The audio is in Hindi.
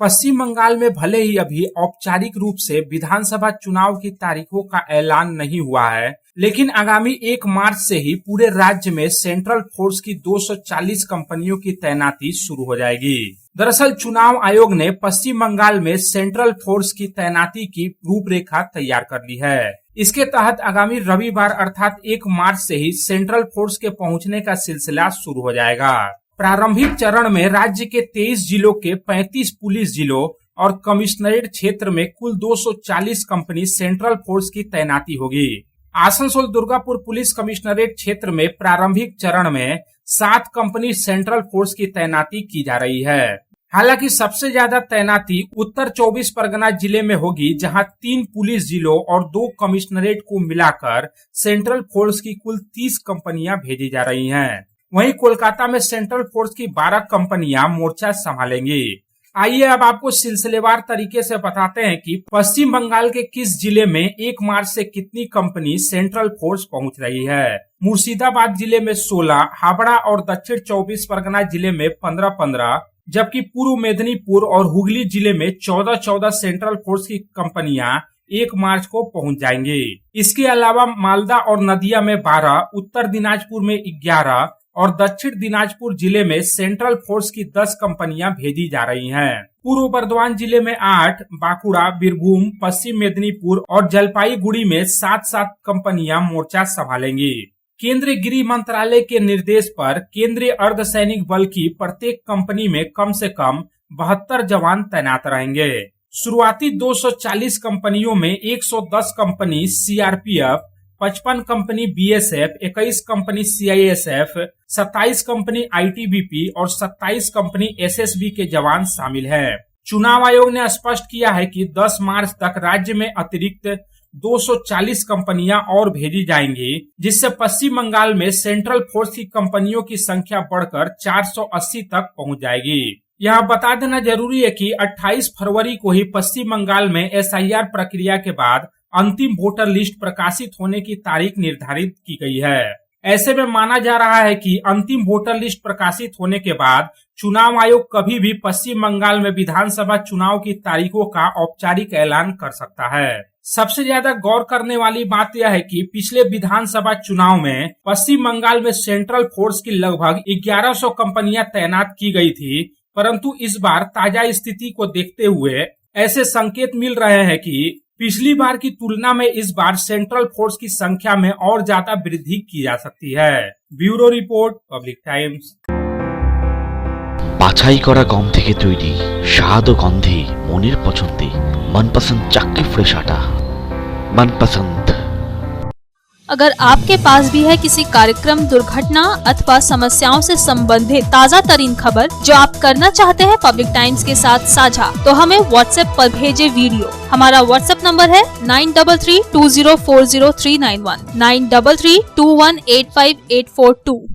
पश्चिम बंगाल में भले ही अभी औपचारिक रूप से विधानसभा चुनाव की तारीखों का ऐलान नहीं हुआ है, लेकिन आगामी 1 मार्च से ही पूरे राज्य में सेंट्रल फोर्स की 240 कंपनियों की तैनाती शुरू हो जाएगी। दरअसल चुनाव आयोग ने पश्चिम बंगाल में सेंट्रल फोर्स की तैनाती की रूपरेखा तैयार कर ली है। इसके तहत आगामी रविवार अर्थात 1 मार्च से ही सेंट्रल फोर्स के पहुंचने का सिलसिला शुरू हो जाएगा। प्रारंभिक चरण में राज्य के 23 जिलों के 35 पुलिस जिलों और कमिश्नरेट क्षेत्र में कुल 240 कंपनी सेंट्रल फोर्स की तैनाती होगी। आसनसोल दुर्गापुर पुलिस कमिश्नरेट क्षेत्र में प्रारंभिक चरण में 7 कंपनी सेंट्रल फोर्स की तैनाती की जा रही है। हालांकि सबसे ज्यादा तैनाती उत्तर 24 परगना जिले में होगी, जहां 3 पुलिस जिलों और 2 कमिश्नरेट को मिलाकर सेंट्रल फोर्स की कुल 30 कंपनियां भेजी जा रही हैं। वहीं कोलकाता में सेंट्रल फोर्स की 12 कंपनियां मोर्चा संभालेंगी। आइए अब आपको सिलसिलेवार तरीके से बताते हैं कि पश्चिम बंगाल के किस जिले में 1 मार्च से कितनी कंपनी सेंट्रल फोर्स पहुंच रही है। मुर्शिदाबाद जिले में 16, हावड़ा और दक्षिण 24 परगना जिले में 15-15, जबकि पूर्व मेदिनीपुर और हुगली जिले में 14-14 सेंट्रल फोर्स की कंपनियां 1 मार्च को पहुंच जाएंगी। इसके अलावा मालदा और नदिया में 12, उत्तर दिनाजपुर में 11 और दक्षिण दिनाजपुर जिले में सेंट्रल फोर्स की 10 कंपनियां भेजी जा रही हैं। पूर्व बर्धमान जिले में 8, बांकुड़ा, बीरभूम, पश्चिम मेदिनीपुर और जलपाईगुड़ी में 7-7 कंपनियां मोर्चा संभालेंगी। केंद्रीय गृह मंत्रालय के निर्देश पर केंद्रीय अर्धसैनिक बल की प्रत्येक कंपनी में कम से कम 72 जवान तैनात रहेंगे। शुरुआती 240 कंपनियों में 110 company CRPF, 55 company BSF, 21 company CISF, 27 company ITBP और 27 कंपनी एसएसबी के जवान शामिल हैं। चुनाव आयोग ने स्पष्ट किया है कि 10 मार्च तक राज्य में अतिरिक्त 240 कंपनियां और भेजी जाएंगी, जिससे पश्चिम बंगाल में सेंट्रल फोर्स की कंपनियों की संख्या बढ़कर 480 तक पहुंच जाएगी। यहाँ बता देना जरूरी है कि 28 फरवरी को ही पश्चिम बंगाल में एसआईआर प्रक्रिया के बाद अंतिम वोटर लिस्ट प्रकाशित होने की तारीख निर्धारित की गई है। ऐसे में माना जा रहा है कि अंतिम वोटर लिस्ट प्रकाशित होने के बाद चुनाव आयोग कभी भी पश्चिम बंगाल में विधानसभा चुनाव की तारीखों का औपचारिक ऐलान कर सकता है। सबसे ज्यादा गौर करने वाली बात यह है कि पिछले विधानसभा चुनाव में पश्चिम बंगाल में सेंट्रल फोर्स की लगभग 1100 कंपनियां तैनात की गई थी, परंतु इस बार ताजा स्थिति को देखते हुए ऐसे संकेत मिल रहे हैं कि पिछली बार की तुलना में इस बार सेंट्रल फोर्स की संख्या में और ज्यादा वृद्धि की जा सकती है। Bureau report, public times. বাছাই করা গম থেকে তৈরি স্বাদ ও গন্ধে মনের পছন্দে मनपसंद चाक्की फ्रेश आटा मनपसंद। अगर आपके पास भी है किसी कार्यक्रम, दुर्घटना अथवा समस्याओं से संबंधित ताज़ा तरीन खबर जो आप करना चाहते हैं पब्लिक टाइम्स के साथ साझा, तो हमें व्हाट्सएप पर भेजे वीडियो। हमारा व्हाट्सएप नंबर है 9332040391 9332185842।